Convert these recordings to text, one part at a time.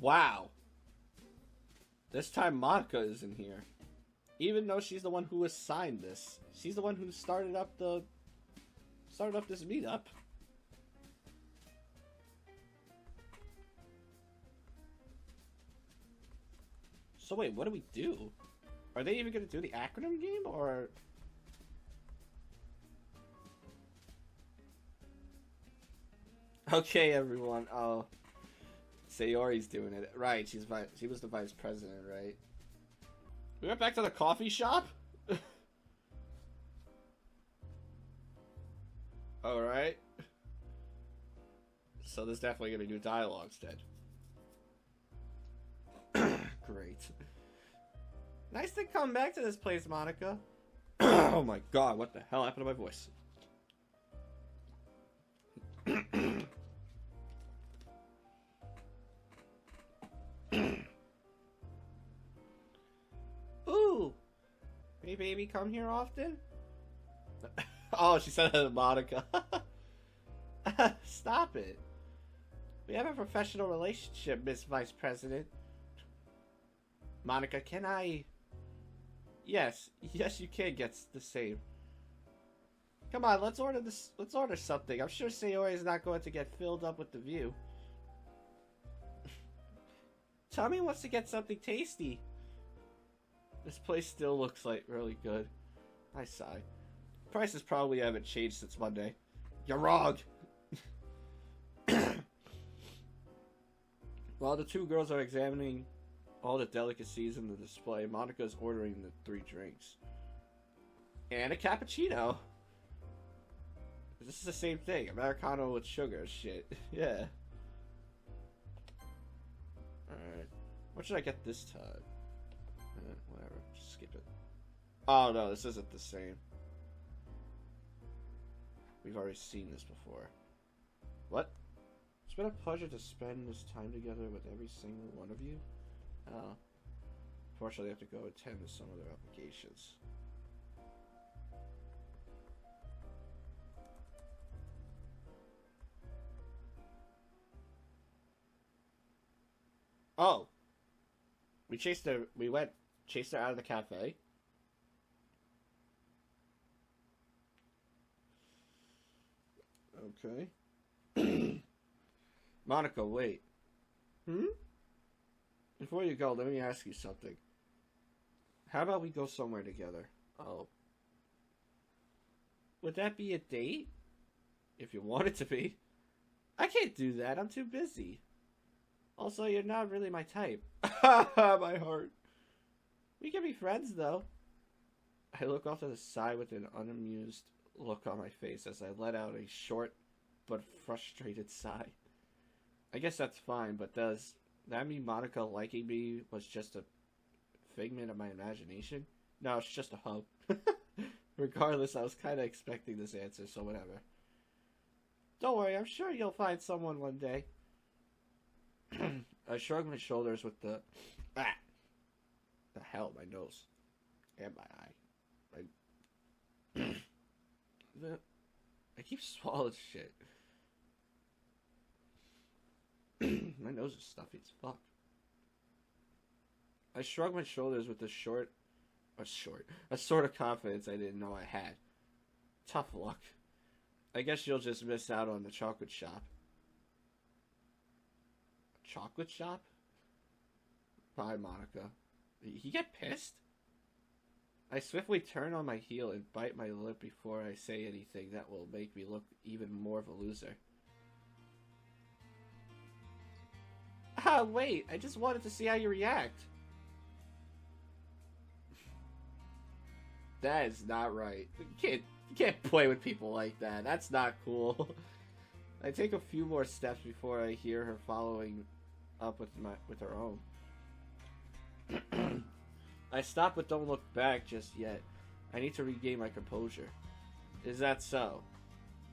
Wow. This time Monica is in here. Even though she's the one who assigned this. She's the one who started up this meetup. So wait, what do we do? Are they even gonna do the acronym game, or... Okay, everyone. Oh, Sayori's doing it. Right, she was the vice president, right? We went back to the coffee shop? Alright. So there's definitely gonna be new dialogues then. Great. Nice to come back to this place, Monica. Oh my god, what the hell happened to my voice? Ooh! Hey baby, come here often? Oh, she said that to Monica. Stop it. We have a professional relationship, Miss Vice President. Monica, can I... Yes, you can get the same. Come on, let's order this. Let's order something. I'm sure Sayori is not going to get filled up with the view. Tommy wants to get something tasty. This place still looks like really good. I sigh. Prices probably haven't changed since Monday. You're wrong! While the two girls are examining all the delicacies in the display, Monica's ordering the 3 drinks. And a cappuccino! This is the same thing. Americano with sugar. Shit. Yeah. Alright. What should I get this time? Whatever. Just skip it. Oh no, this isn't the same. We've already seen this before. What? It's been a pleasure to spend this time together with every single one of you. Oh. Unfortunately, I have to go attend to some other obligations. Oh. We chased her out of the cafe. Okay. Monica, wait. Before you go, let me ask you something. How about we go somewhere together? Oh. Would that be a date? If you want it to be. I can't do that. I'm too busy. Also, you're not really my type. My heart. We can be friends, though. I look off to the side with an unamused look on my face as I let out a short but frustrated sigh. I guess that's fine, but does that mean Monica liking me was just a figment of my imagination? No, it's just a hug. Regardless, I was kind of expecting this answer, so whatever. Don't worry, I'm sure you'll find someone one day. I shrug my shoulders with the... Ah! The hell, my nose. And my eye. I keep swallowing shit. My nose is stuffy as fuck. I shrug my shoulders with a sort of confidence I didn't know I had. Tough luck. I guess you'll just miss out on the chocolate shop. Chocolate shop? Bye, Monica. You get pissed? I swiftly turn on my heel and bite my lip before I say anything that will make me look even more of a loser. Ah, wait, I just wanted to see how you react. That is not right. You can't play with people like that. That's not cool. I take a few more steps before I hear her following up with her own. I stop but don't look back just yet. I need to regain my composure. Is that so?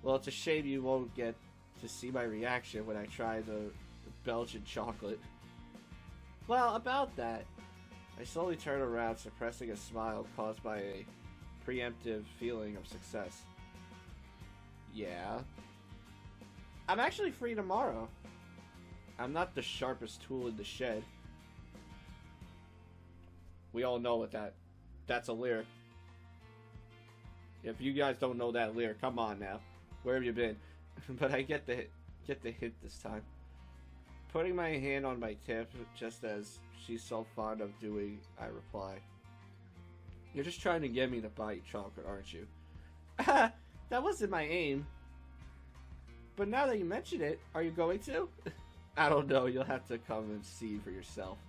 Well, it's a shame you won't get to see my reaction when I try the Belgian chocolate. Well, about that. I slowly turn around, suppressing a smile caused by a preemptive feeling of success. Yeah. I'm actually free tomorrow. I'm not the sharpest tool in the shed. We all know what that's a lyric. If you guys don't know that lyric, come on now. Where have you been? But I get the hint this time. Putting my hand on my tip, just as she's so fond of doing, I reply. You're just trying to get me to buy you chocolate, aren't you? That wasn't my aim. But now that you mention it, are you going to? I don't know, you'll have to come and see for yourself.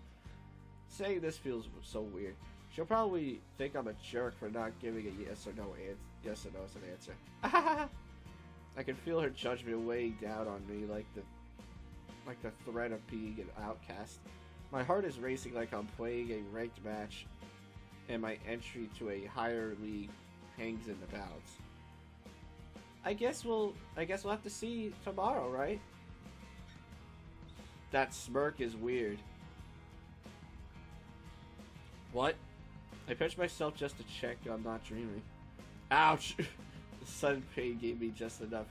Saying this feels so weird. She'll probably think I'm a jerk for not giving a yes or no as an answer. I can feel her judgment weighing down on me like the threat of being an outcast. My heart is racing like I'm playing a ranked match, and my entry to a higher league hangs in the balance. I guess we'll have to see tomorrow, right? That smirk is weird. What? I pinch myself just to check I'm not dreaming. Ouch! The sudden pain gave me just enough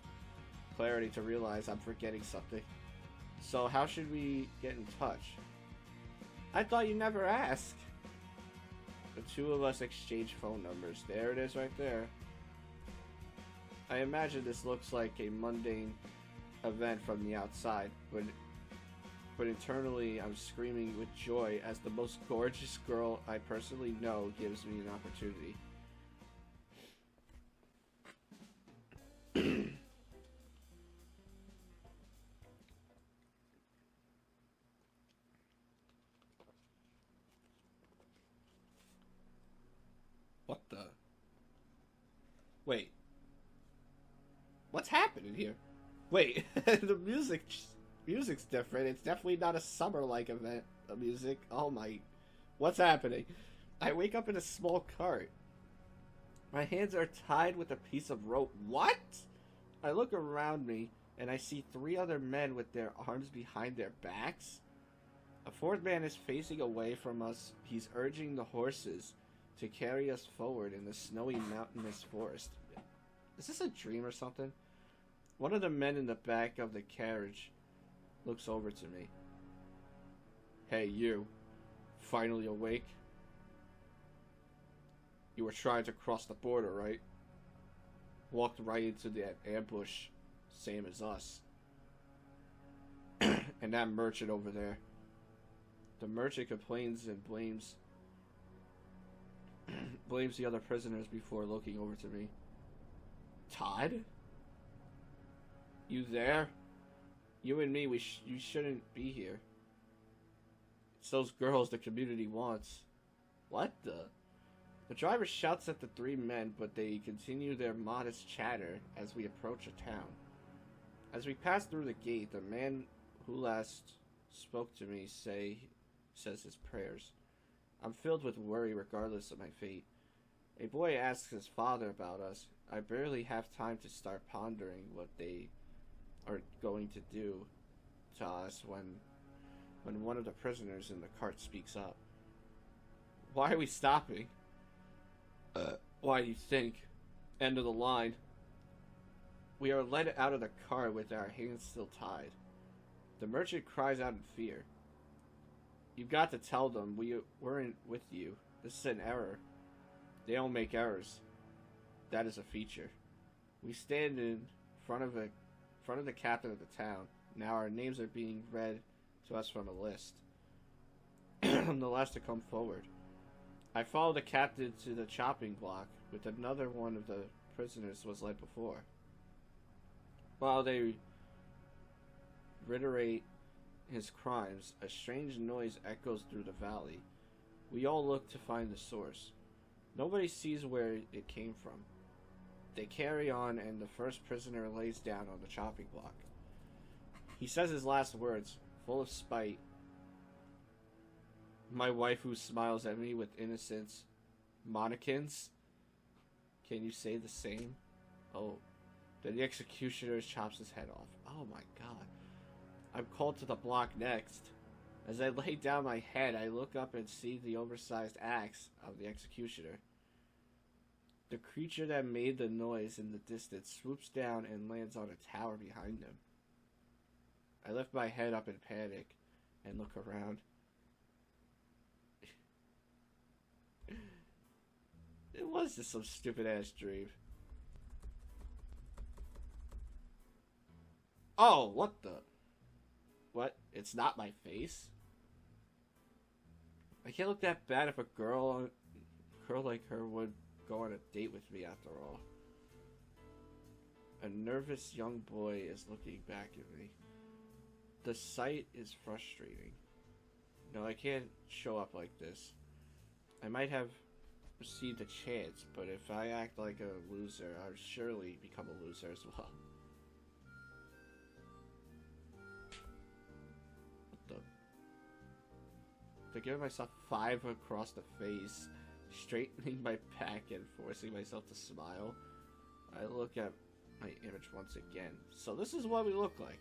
clarity to realize I'm forgetting something. So how should we get in touch? I thought you never asked. The two of us exchange phone numbers. There it is right there. I imagine this looks like a mundane event from the outside, but internally I'm screaming with joy as the most gorgeous girl I personally know gives me an opportunity. What the? Wait. What's happening here? Wait, the music's different. It's definitely not a summer-like event of music. Oh my... What's happening? I wake up in a small cart. My hands are tied with a piece of rope. What? I look around me, and I see 3 other men with their arms behind their backs. A 4th man is facing away from us. He's urging the horses to carry us forward in the snowy mountainous forest. Is this a dream or something? One of the men in the back of the carriage looks over to me. Hey, you. Finally awake? You were trying to cross the border, right? Walked right into that ambush, same as us. And that merchant over there. The merchant complains and blames the other prisoners before looking over to me. Todd? You there? You and me, you shouldn't be here. It's those girls the community wants. What the? The driver shouts at the 3 men, but they continue their modest chatter as we approach a town. As we pass through the gate, the man who last spoke to me says his prayers. I'm filled with worry regardless of my fate. A boy asks his father about us. I barely have time to start pondering what they are going to do to us when one of the prisoners in the cart speaks up. Why are we stopping? Why do you think? End of the line. We are led out of the car with our hands still tied. The merchant cries out in fear. You've got to tell them we weren't with you. This is an error. They don't make errors. That is a feature. We stand in front of the captain of the town. Now our names are being read to us from a list. I'm the last to come forward. I follow the captain to the chopping block with another one of the prisoners was led before. While they reiterate his crimes, a strange noise echoes through the valley. We all look to find the source. Nobody sees where it came from. They carry on, and the first prisoner lays down on the chopping block. He says his last words, full of spite. My wife, who smiles at me with innocence. Monikins? Can you say the same? Oh. Then the executioner chops his head off. Oh my god. I'm called to the block next. As I lay down my head, I look up and see the oversized axe of the executioner. The creature that made the noise in the distance swoops down and lands on a tower behind him. I lift my head up in panic and look around. It was just some stupid ass dream. Oh, what the? What? It's not my face? I can't look that bad if a girl like her would go on a date with me after all. A nervous young boy is looking back at me. The sight is frustrating. No, I can't show up like this. I might have received a chance, but if I act like a loser, I'll surely become a loser as well. What the? To give myself 5 across the face, straightening my back and forcing myself to smile. I look at my image once again. So this is what we look like.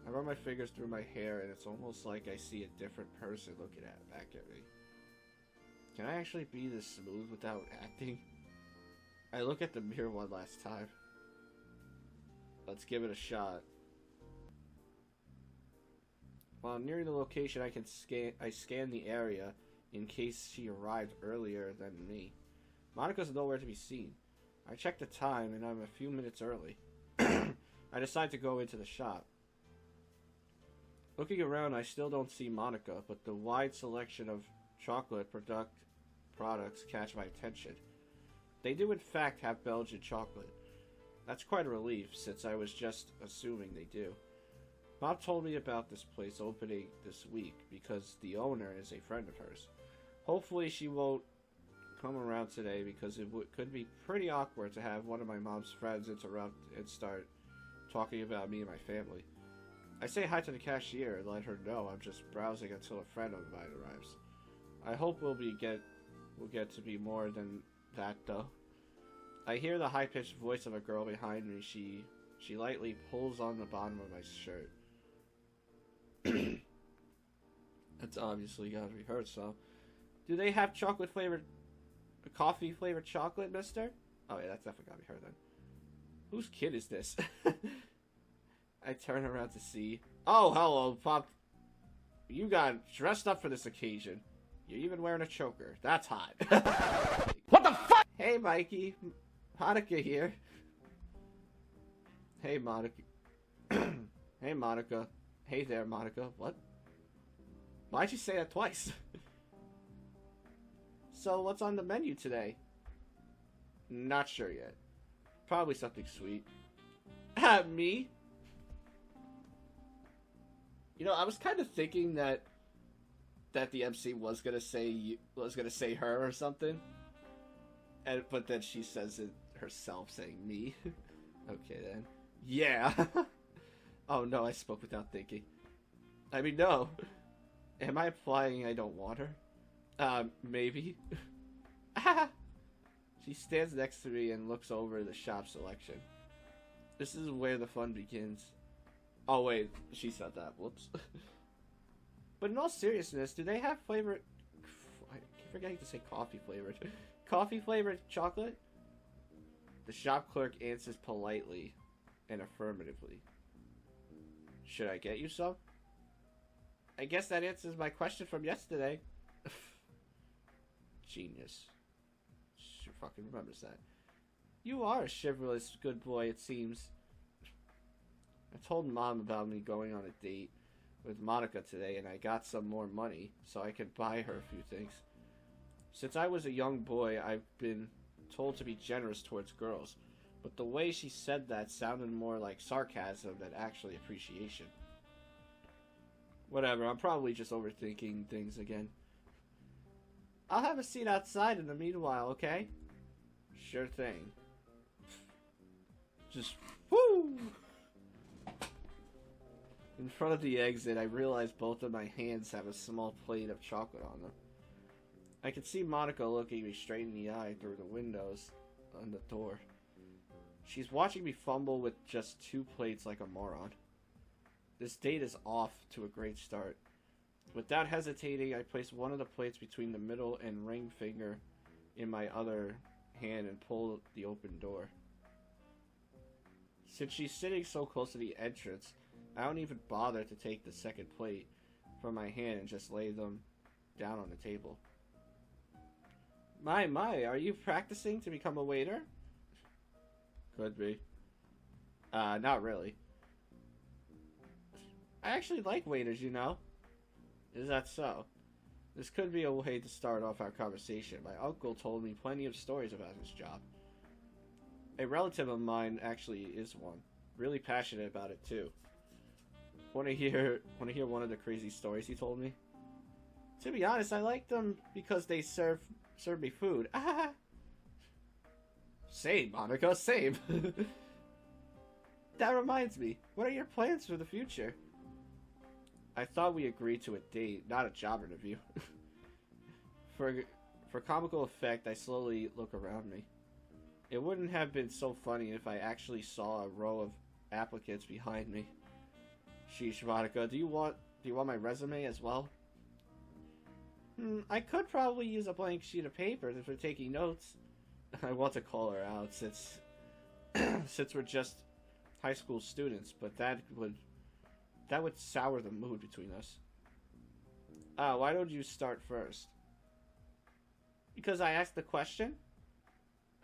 I run my fingers through my hair and it's almost like I see a different person looking back at me. Can I actually be this smooth without acting? I look at the mirror one last time. Let's give it a shot. While nearing the location, I scan the area in case she arrived earlier than me. Monika's nowhere to be seen. I check the time and I'm a few minutes early. I decide to go into the shop. Looking around, I still don't see Monika, but the wide selection of chocolate products catch my attention. They do in fact have Belgian chocolate. That's quite a relief, since I was just assuming they do. Mom told me about this place opening this week because the owner is a friend of hers. Hopefully she won't come around today because it could be pretty awkward to have one of my mom's friends interrupt and start talking about me and my family. I say hi to the cashier and let her know I'm just browsing until a friend of mine arrives. I hope we'll get to be more than that though. I hear the high-pitched voice of a girl behind me. She lightly pulls on the bottom of my shirt. That's obviously gotta be her, so. Do they have coffee flavored chocolate, mister? Oh yeah, that's definitely gotta be her then. Whose kid is this? I turn around to see. Oh, hello, Pop. You got dressed up for this occasion. You're even wearing a choker. That's hot. What the fuck? Hey, Mikey. Monika here. Hey, Monika. Hey, Monika. Hey there, Monika. What? Why'd you say that twice? So, what's on the menu today? Not sure yet. Probably something sweet. Me? You know, I was kind of thinking that the MC was gonna say her or something, but then she says it herself, saying me. Okay then. Yeah. Oh no, I spoke without thinking. I mean, no. Am I implying I don't want her? Maybe. She stands next to me and looks over the shop selection. This is where the fun begins. Oh wait, she said that. Whoops. But in all seriousness, do they have flavored... I keep forgetting to say coffee flavored. Coffee flavored chocolate? The shop clerk answers politely and affirmatively. Should I get you some? I guess that answers my question from yesterday. Genius. She fucking remembers that. You are a chivalrous good boy, it seems. I told Mom about me going on a date with Monika today, and I got some more money so I could buy her a few things. Since I was a young boy, I've been told to be generous towards girls, but the way she said that sounded more like sarcasm than actually appreciation. Whatever, I'm probably just overthinking things again. I'll have a seat outside in the meanwhile, okay? Sure thing. Just, woo! In front of the exit, I realize both of my hands have a small plate of chocolate on them. I can see Monika looking me straight in the eye through the windows on the door. She's watching me fumble with just 2 plates like a moron. This date is off to a great start. Without hesitating, I place one of the plates between the middle and ring finger in my other hand and pull the open door. Since she's sitting so close to the entrance, I don't even bother to take the second plate from my hand and just lay them down on the table. My, are you practicing to become a waiter? Could be. Not really. I actually like waiters, you know. Is that so? This could be a way to start off our conversation. My uncle told me plenty of stories about his job. A relative of mine actually is one. Really passionate about it too. Want to hear one of the crazy stories he told me? To be honest, I like them because they serve me food. Ah. Same, Monica, same. That reminds me. What are your plans for the future? I thought we agreed to a date, not a job interview. For comical effect, I slowly look around me. It wouldn't have been so funny if I actually saw a row of applicants behind me. Sheesh, Monica, do you want my resume as well? I could probably use a blank sheet of paper for taking notes. I want to call her out since we're just high school students, but that would sour the mood between us. Why don't you start first? Because I asked the question?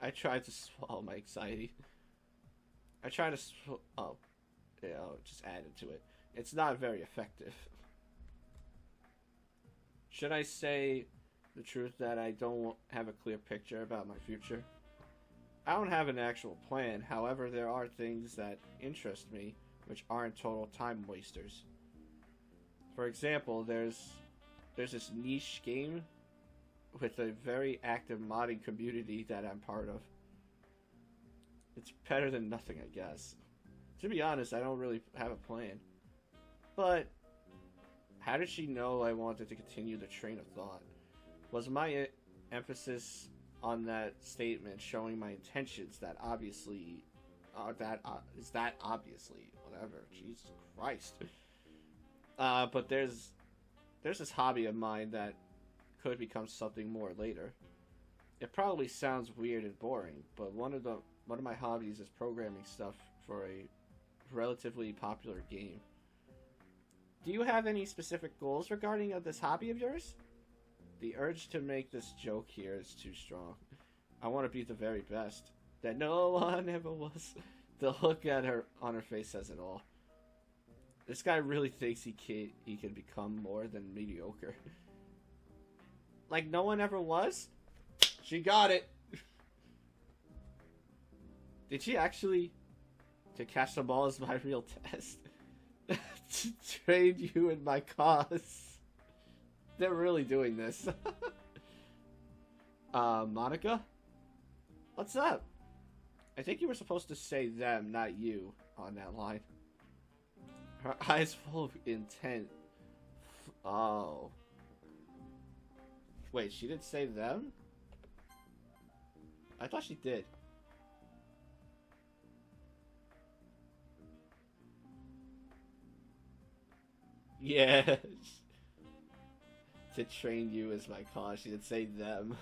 I tried to swallow my anxiety. I tried to just add it to it. It's not very effective. Should I say the truth that I don't have a clear picture about my future? I don't have an actual plan. However, there are things that interest me which aren't total time wasters. For example, there's this niche game with a very active modding community that I'm part of. It's better than nothing, I guess. To be honest, I don't really have a plan. But how did she know I wanted to continue the train of thought? Was my emphasis on that statement showing my intentions that obviously obviously whatever, Jesus Christ. But there's this hobby of mine that could become something more later. It probably sounds weird and boring, but one of my hobbies is programming stuff for a relatively popular game. Do you have any specific goals regarding this hobby of yours? The urge to make this joke here is too strong. I want to be the very best. That no one ever was. The look on her face says it all. This guy really thinks he can become more than mediocre. Like no one ever was? She got it! Did she actually... To catch the ball is my real test. To trade you in my cause. They're really doing this. Monika? What's up? I think you were supposed to say them, not you, on that line. Her eyes full of intent. Oh. Wait, she didn't say them? I thought she did. Yes. To train you is my cause. She didn't say them.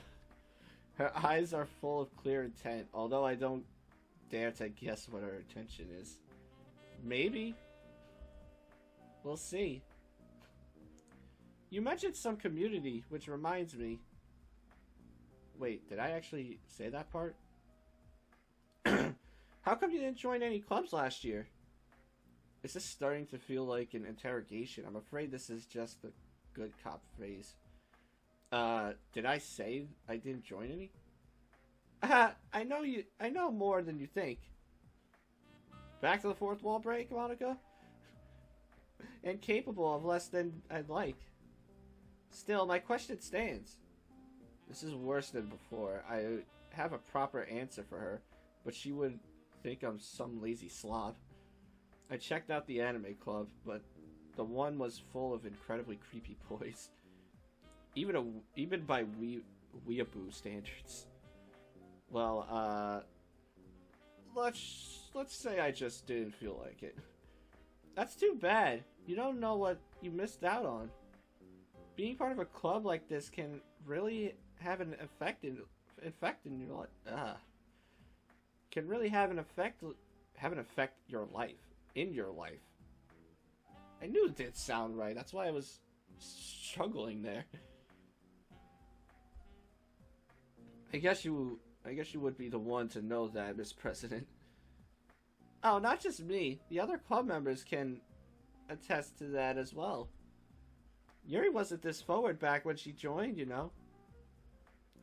Her eyes are full of clear intent, although I don't dare to guess what her intention is. Maybe. We'll see. You mentioned some community, which reminds me. Wait, did I actually say that part? How come you didn't join any clubs last year? Is this starting to feel like an interrogation? I'm afraid this is just the good cop phrase. Did I say I didn't join any? I know more than you think. Back to the fourth wall break, Monika? And capable of less than I'd like. Still, my question stands. This is worse than before. I have a proper answer for her, but she would think I'm some lazy slob. I checked out the anime club, but the one was full of incredibly creepy boys. Even by weeaboo standards. Well, let's say I just didn't feel like it. That's too bad. You don't know what you missed out on. Being part of a club like this can really have an effect in your life. Can really have an effect have an effect your life, in your life. I knew it didn't sound right. That's why I was struggling there. I guess you would be the one to know that, Miss President. Oh, not just me. The other club members can attest to that as well. Yuri wasn't this forward back when she joined, you know.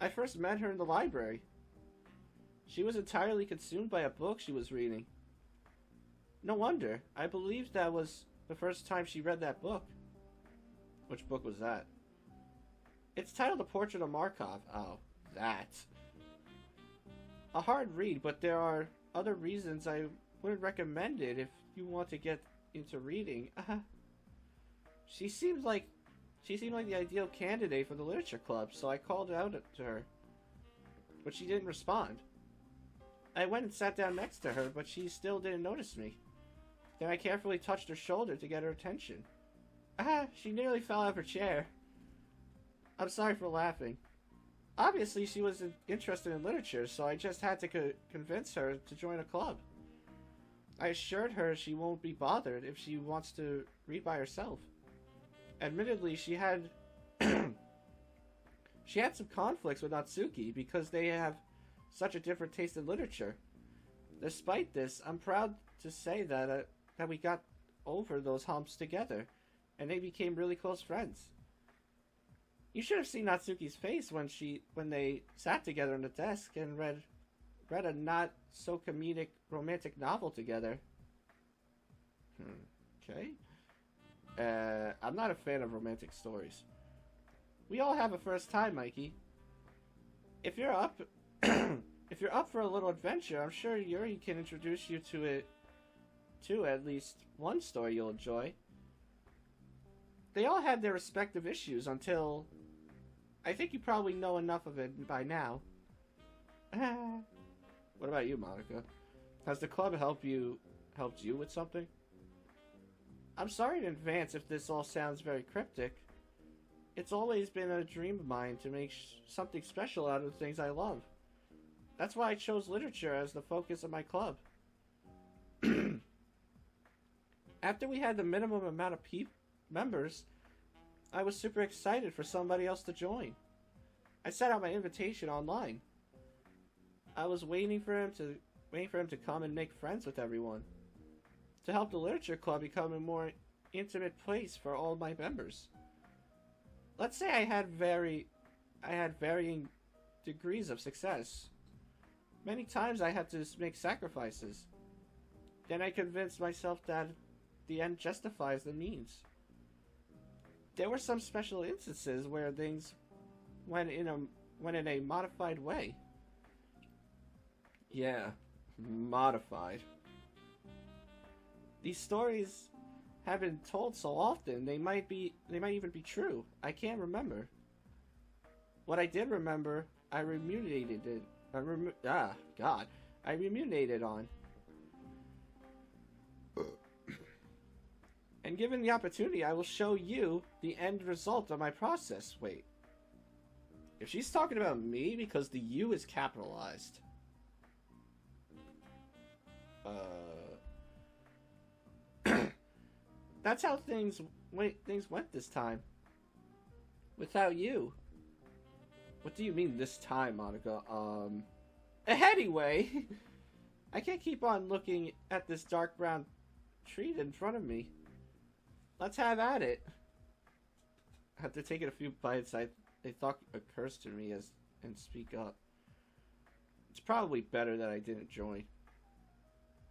I first met her in the library. She was entirely consumed by a book she was reading. No wonder. I believe that was the first time she read that book. Which book was that? It's titled The Portrait of Markov. Oh, that. A hard read, but there are other reasons I wouldn't recommend it if you want to get into reading. She seemed like the ideal candidate for the literature club, so I called out to her. But she didn't respond. I went and sat down next to her, but she still didn't notice me. Then I carefully touched her shoulder to get her attention. She nearly fell out of her chair. I'm sorry for laughing. Obviously, she was interested in literature, so I just had to convince her to join a club. I assured her she won't be bothered if she wants to read by herself. Admittedly, she had some conflicts with Natsuki because they have such a different taste in literature. Despite this, I'm proud to say that we got over those humps together, and they became really close friends. You should have seen Natsuki's face when they sat together on the desk and read a not so comedic romantic novel together. Okay. I'm not a fan of romantic stories. We all have a first time, Mikey. If you're up for a little adventure, I'm sure Yuri can introduce you to at least one story you'll enjoy. They all had their respective issues until I think you probably know enough of it by now. What about you, Monika? Has the club helped you with something? I'm sorry in advance if this all sounds very cryptic. It's always been a dream of mine to make something special out of the things I love. That's why I chose literature as the focus of my club. After we had the minimum amount of members, I was super excited for somebody else to join. I sent out my invitation online. I was waiting for him to come and make friends with everyone, to help the literature club become a more intimate place for all my members. Let's say I had varying degrees of success. Many times I had to make sacrifices. Then I convinced myself that the end justifies the means. There were some special instances where things went in a modified way. Yeah, modified. These stories have been told so often they might even be true. I can't remember. What I did remember, I ruminated on. And given the opportunity, I will show you the end result of my process. Wait. If she's talking about me because the U is capitalized. That's how things went this time. Without you. What do you mean this time, Monika? Anyway, I can't keep on looking at this dark brown treat in front of me. Let's have at it. After taking a few bites, a thought occurs to me and speak up. It's probably better that I didn't join.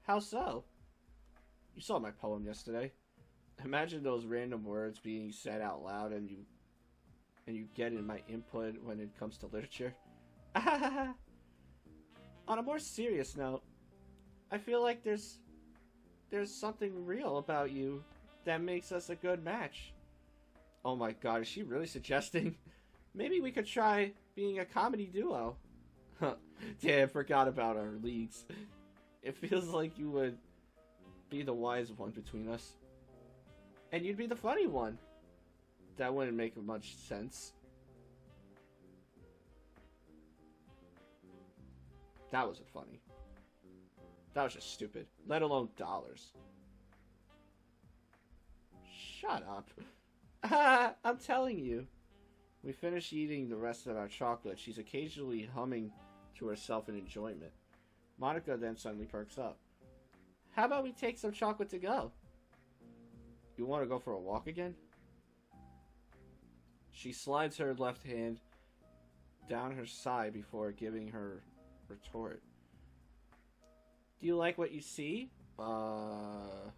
How so? You saw my poem yesterday. Imagine those random words being said out loud and you get in my input when it comes to literature. On a more serious note, I feel like there's something real about you that makes us a good match. Oh my god, is she really suggesting? Maybe we could try being a comedy duo. Damn, forgot about our leagues. It feels like you would be the wise one between us. And you'd be the funny one. That wouldn't make much sense. That wasn't funny. That was just stupid. Let alone dollars. Shut up. I'm telling you. We finish eating the rest of our chocolate. She's occasionally humming to herself in enjoyment. Monika then suddenly perks up. How about we take some chocolate to go? You want to go for a walk again? She slides her left hand down her side before giving her retort. Do you like what you see? Jeez.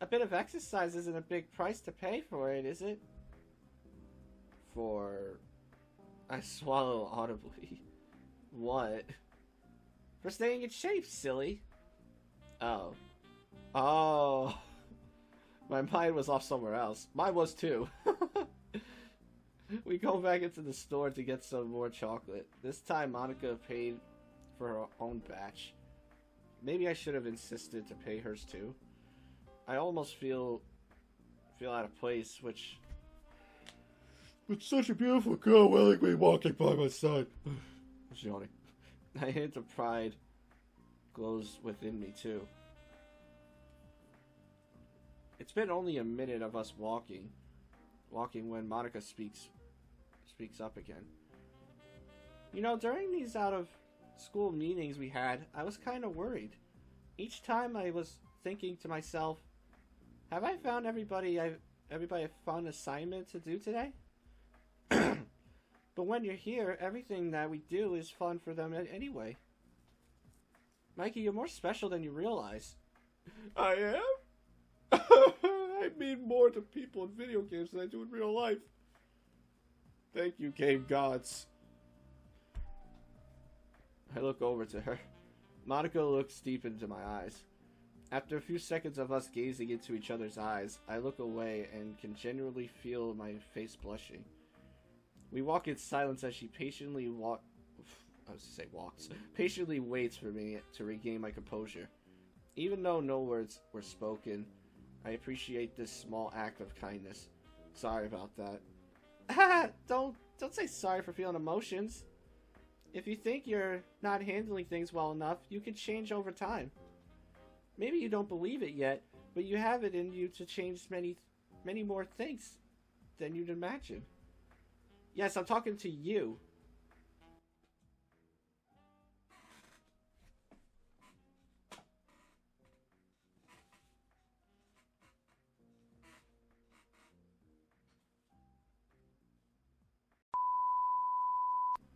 A bit of exercise isn't a big price to pay for it, is it? I swallow audibly. What? For staying in shape, silly. Oh. Oh. My mind was off somewhere else. Mine was too. We go back into the store to get some more chocolate. This time Monika paid for her own batch. Maybe I should have insisted to pay hers too. I almost feel out of place, which... With such a beautiful girl willingly walking by my side. I'm yawning. A hint of pride glows within me too. It's been only a minute of us walking when Monika speaks up again. You know, during these out of school meetings we had, I was kind of worried. Each time I was thinking to myself, have I found everybody a fun assignment to do today? But when you're here, everything that we do is fun for them anyway. Mikey, you're more special than you realize. I am? I mean more to people in video games than I do in real life. Thank you, game gods. I look over to her. Monika looks deep into my eyes. After a few seconds of us gazing into each other's eyes, I look away and can genuinely feel my face blushing. We walk in silence as she patiently patiently waits for me to regain my composure. Even though no words were spoken, I appreciate this small act of kindness. Sorry about that. Don't say sorry for feeling emotions. If you think you're not handling things well enough, you can change over time. Maybe you don't believe it yet, but you have it in you to change many more things than you'd imagine. Yes, I'm talking to you.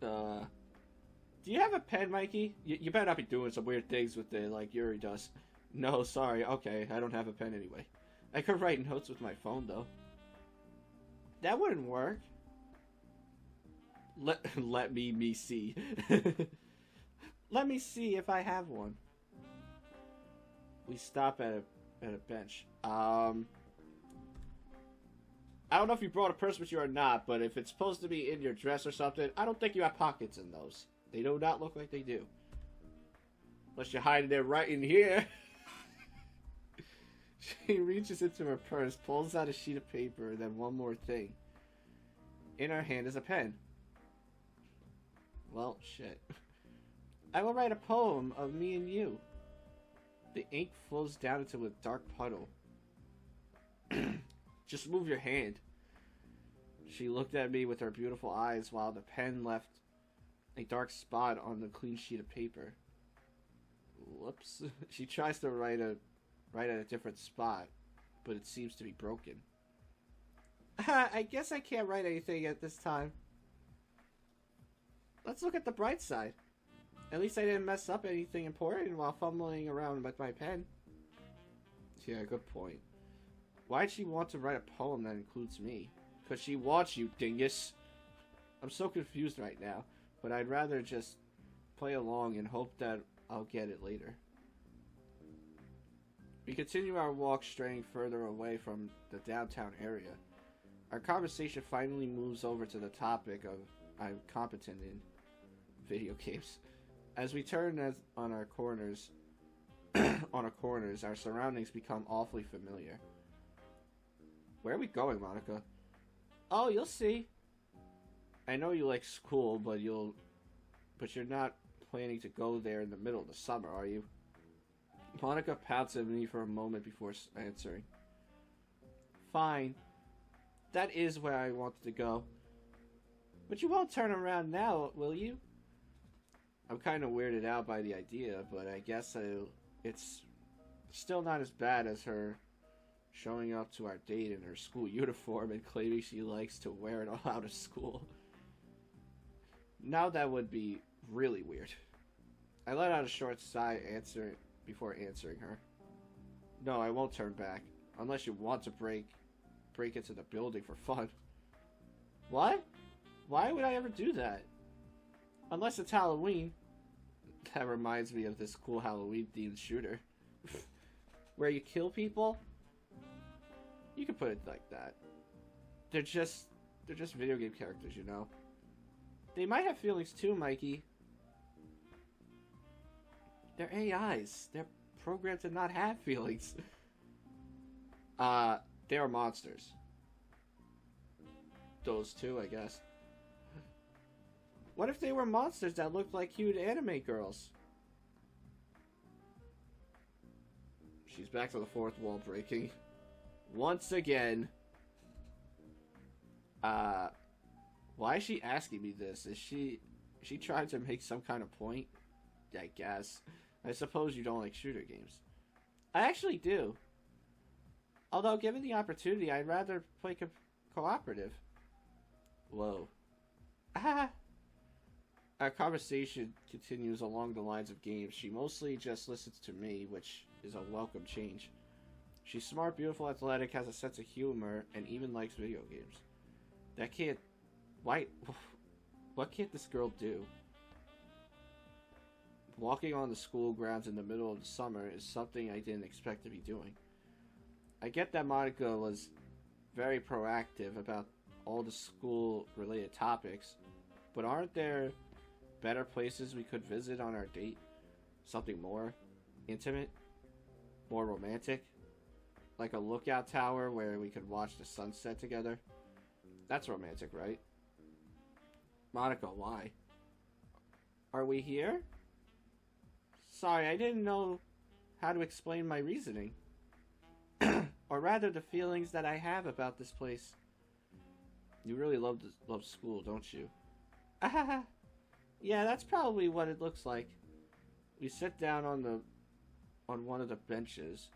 Do you have a pen, Mikey? You better not be doing some weird things with it like Yuri does. No, sorry. Okay, I don't have a pen anyway. I could write notes with my phone, though. That wouldn't work. Let me see. Let me see if I have one. We stop at a bench. I don't know if you brought a purse with you or not, but if it's supposed to be in your dress or something, I don't think you have pockets in those. They do not look like they do. Unless you're hiding it right in here. She reaches into her purse, pulls out a sheet of paper, and then one more thing. In her hand is a pen. Well, shit. I will write a poem of me and you. The ink flows down into a dark puddle. Just move your hand. She looked at me with her beautiful eyes while the pen left a dark spot on the clean sheet of paper. Whoops. She tries to write at a different spot, but it seems to be broken. I guess I can't write anything at this time. Let's look at the bright side. At least I didn't mess up anything important while fumbling around with my pen. Yeah, good point. Why'd she want to write a poem that includes me? Because she wants you, dingus. I'm so confused right now, but I'd rather just play along and hope that I'll get it later. We continue our walk, straying further away from the downtown area. Our conversation finally moves over to the topic of I'm competent in video games. As we turn on our corners, our surroundings become awfully familiar. Where are we going, Monika? Oh, you'll see. I know you like school, but you'll But you're not planning to go there in the middle of the summer, are you? Monika pouts at me for a moment before answering. Fine. That is where I wanted to go. But you won't turn around now, will you? I'm kind of weirded out by the idea, but I guess it's still not as bad as her showing up to our date in her school uniform and claiming she likes to wear it all out of school. Now that would be really weird. I let out a short sigh before answering her. No, I won't turn back. Unless you want to break into the building for fun. What? Why would I ever do that? Unless it's Halloween. That reminds me of this cool Halloween-themed shooter. Where you kill people? You can put it like that. They're just video game characters, you know? They might have feelings too, Mikey. They're AIs. They're programmed to not have feelings. They are monsters. Those two, I guess. What if they were monsters that looked like cute anime girls? She's back to the fourth wall breaking. Once again. Why is she asking me this? Is she trying to make some kind of point? I guess. I suppose you don't like shooter games. I actually do. Although, given the opportunity, I'd rather play cooperative. Whoa. Our conversation continues along the lines of games. She mostly just listens to me, which is a welcome change. She's smart, beautiful, athletic, has a sense of humor, and even likes video games. That can't... Why... What can't this girl do? Walking on the school grounds in the middle of the summer is something I didn't expect to be doing. I get that Monika was very proactive about all the school-related topics, but aren't there better places we could visit on our date? Something more intimate? More romantic? Like a lookout tower where we could watch the sunset together? That's romantic, right? Monika, why? Are we here? Sorry, I didn't know how to explain my reasoning. Or rather, the feelings that I have about this place. You really love school, don't you? Yeah, that's probably what it looks like. We sit down on one of the benches.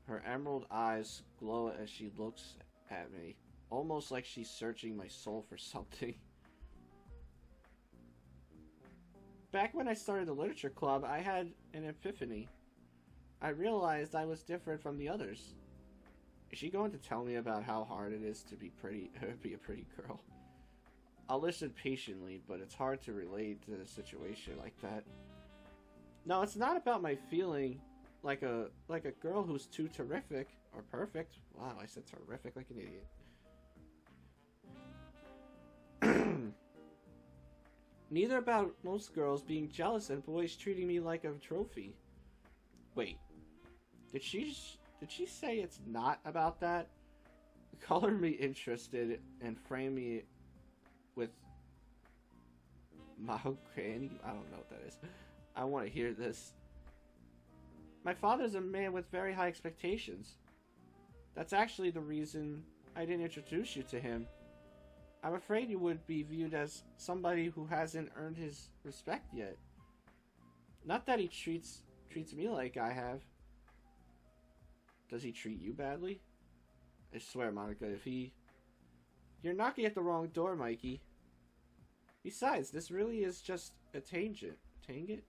Her emerald eyes glow as she looks at me, almost like she's searching my soul for something. Back when I started the literature club, I had an epiphany. I realized I was different from the others. Is she going to tell me about how hard it is to be a pretty girl? I'll listen patiently, but it's hard to relate to a situation like that. No, it's not about my feeling like a girl who's too terrific or perfect. Wow, I said terrific like an idiot. Neither about most girls being jealous and boys treating me like a trophy. Wait, did she say it's not about that? Color me interested and frame me with Mahogany? I don't know what that is. I want to hear this. My father's a man with very high expectations. That's actually the reason I didn't introduce you to him. I'm afraid you would be viewed as somebody who hasn't earned his respect yet. Not that he treats me like I have. Does he treat you badly? I swear, Monika, You're knocking at the wrong door, Mikey. Besides, this really is just a tangent. Tangent?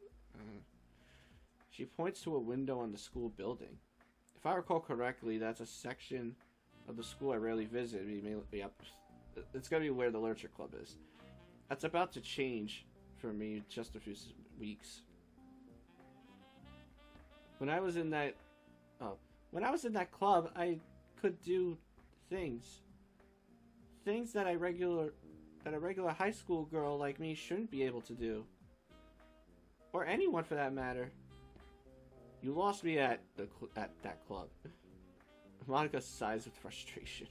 She points to a window on the school building. If I recall correctly, that's a section of the school I rarely visit. It's gonna be where the literature club is. That's about to change for me in just a few weeks. When I was in that club, I could do things that a regular high school girl like me shouldn't be able to do, or anyone for that matter. You lost me at that club. Monika sighs with frustration.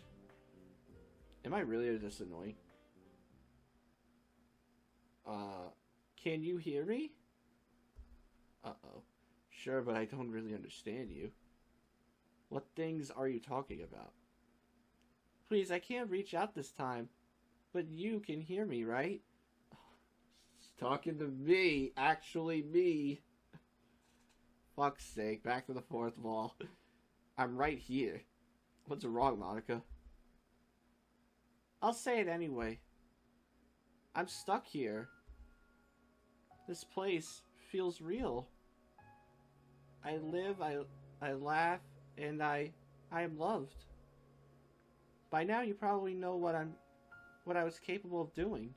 Am I really this annoying? Can you hear me? Uh-oh. Sure, but I don't really understand you. What things are you talking about? Please, I can't reach out this time. But you can hear me, right? He's talking to me. Actually me. Fuck's sake. Back to the fourth wall. I'm right here. What's wrong, Monika? I'll say it anyway. I'm stuck here. This place feels real. I live, I laugh, and I am loved. By now you probably know what I was capable of doing.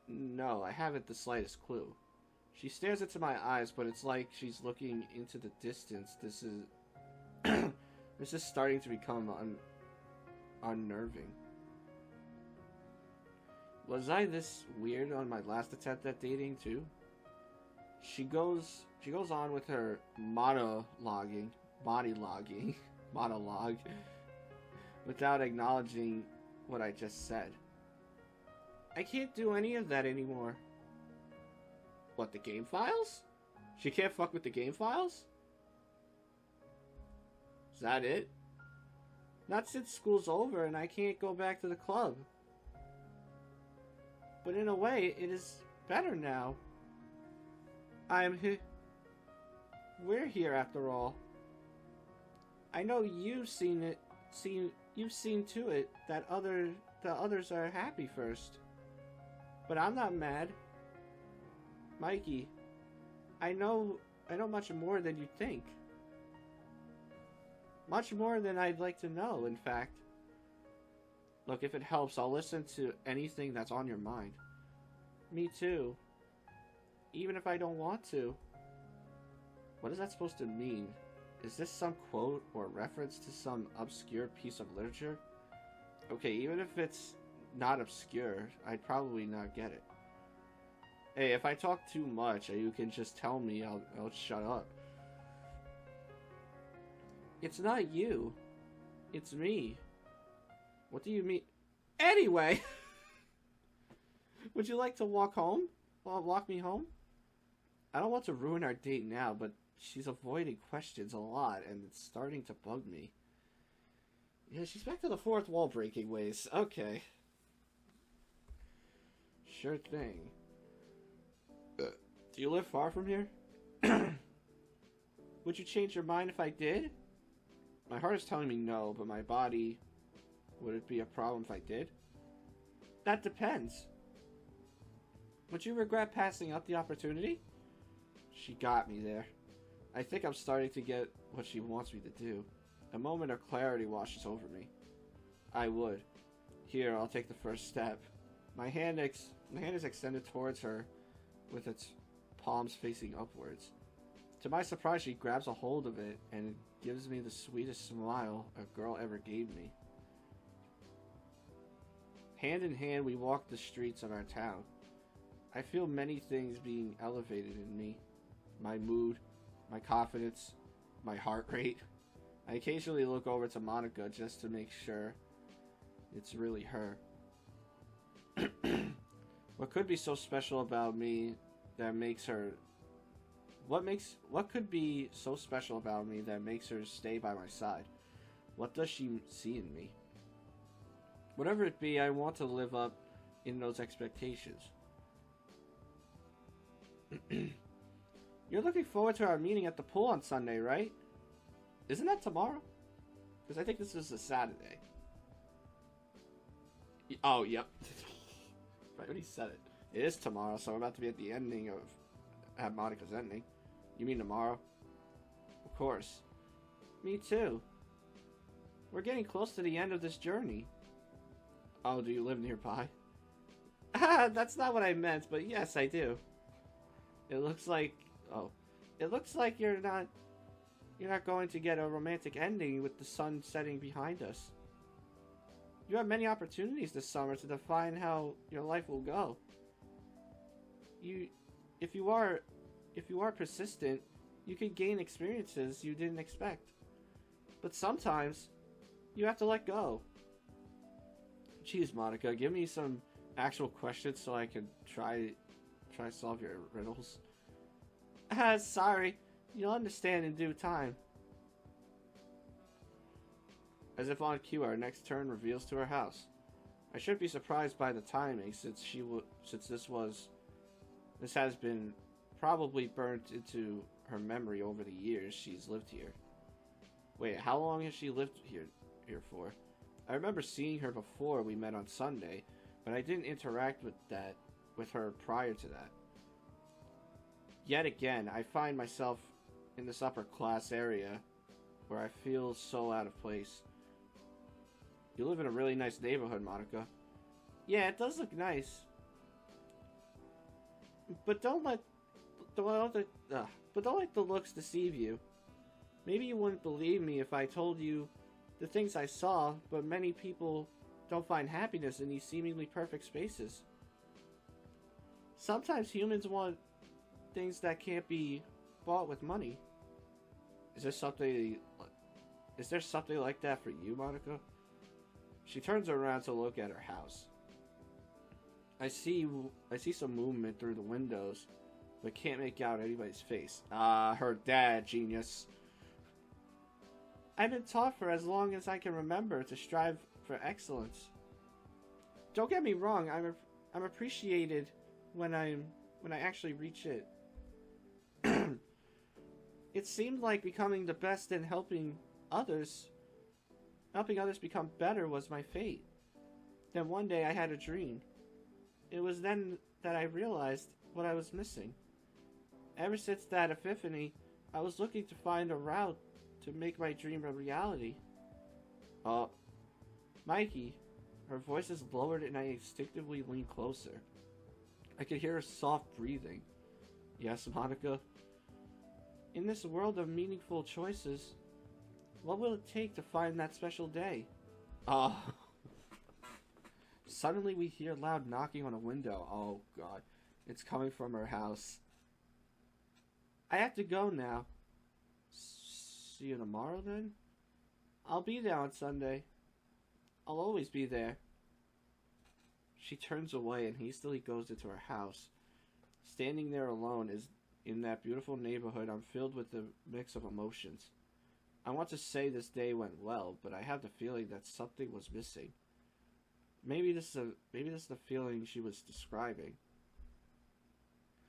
No, I haven't the slightest clue. She stares into my eyes, but it's like she's looking into the distance. This is this is starting to become unnerving. Was I this weird on my last attempt at dating too? She goes on with her monologue without acknowledging what I just said. I can't do any of that anymore. What, the game files? She can't fuck with the game files? Is that it? Not since school's over and I can't go back to the club. But in a way, it is better now. We're here after all. I know you've seen to it that the others are happy first. But I'm not mad. Mikey, I know much more than you think. Much more than I'd like to know, in fact. Look, if it helps, I'll listen to anything that's on your mind. Me too. Even if I don't want to. What is that supposed to mean? Is this some quote or reference to some obscure piece of literature? Okay, even if it's not obscure, I'd probably not get it. Hey, if I talk too much, you can just tell me, I'll shut up. It's not you. It's me. What do you mean? Anyway! Would you like to walk home? Well, walk me home? I don't want to ruin our date now, but she's avoiding questions a lot, and it's starting to bug me. Yeah, she's back to the fourth wall breaking ways. Okay. Sure thing. Do you live far from here? Would you change your mind if I did? My heart is telling me no, but my body... Would it be a problem if I did? That depends. Would you regret passing up the opportunity? She got me there. I think I'm starting to get what she wants me to do. A moment of clarity washes over me. I would. Here, I'll take the first step. My hand is extended towards her with its palms facing upwards. To my surprise, she grabs a hold of it and gives me the sweetest smile a girl ever gave me. Hand in hand, we walk the streets of our town. I feel many things being elevated in me. My mood, my confidence, my heart rate. I occasionally look over to Monika just to make sure it's really her. What could be so special about me that makes her... What could be so special about me that makes her stay by my side? What does she see in me? Whatever it be, I want to live up in those expectations. You're looking forward to our meeting at the pool on Sunday, right? Isn't that tomorrow? Because I think this is a Saturday. Oh, yep. Right when he said it. It is tomorrow, so I'm about to be at the ending of... At Monika's ending. You mean tomorrow? Of course. Me too. We're getting close to the end of this journey. Oh, do you live nearby? Ah, that's not what I meant, but yes, I do. It looks like... Oh. It looks like you're not going to get a romantic ending with the sun setting behind us. You have many opportunities this summer to define how your life will go. If you are persistent, you can gain experiences you didn't expect. But sometimes, you have to let go. Jeez, Monika, give me some actual questions so I can try try to solve your riddles. Sorry. You'll understand in due time. As if on cue, our next turn reveals to her house. I shouldn't be surprised by the timing, since this has been probably burnt into her memory over the years she's lived here. Wait, how long has she lived here for? I remember seeing her before we met on Sunday, but I didn't interact with her prior to that. Yet again, I find myself in this upper class area where I feel so out of place. You live in a really nice neighborhood, Monika. Yeah, it does look nice. But don't let the looks deceive you. Maybe you wouldn't believe me if I told you the things I saw, but many people don't find happiness in these seemingly perfect spaces. Sometimes humans want things that can't be bought with money. Is there something like that for you, Monika? She turns around to look at her house. I see some movement through the windows, but can't make out anybody's face. Her dad, genius. I've been taught for as long as I can remember to strive for excellence. Don't get me wrong, I'm appreciated when I actually reach it. It seemed like becoming the best and helping others become better was my fate. Then one day I had a dream. It was then that I realized what I was missing. Ever since that epiphany, I was looking to find a route to make my dream a reality. Mikey. Her voice is lowered and I instinctively lean closer. I could hear her soft breathing. Yes, Monika? In this world of meaningful choices, what will it take to find that special day? Suddenly we hear loud knocking on a window. Oh god. It's coming from her house. I have to go now. See you tomorrow then? I'll be there on Sunday. I'll always be there. She turns away and hastily goes into her house. Standing there alone is in that beautiful neighborhood, I'm filled with a mix of emotions. I want to say this day went well, but I have the feeling that something was missing. Maybe this is the feeling she was describing.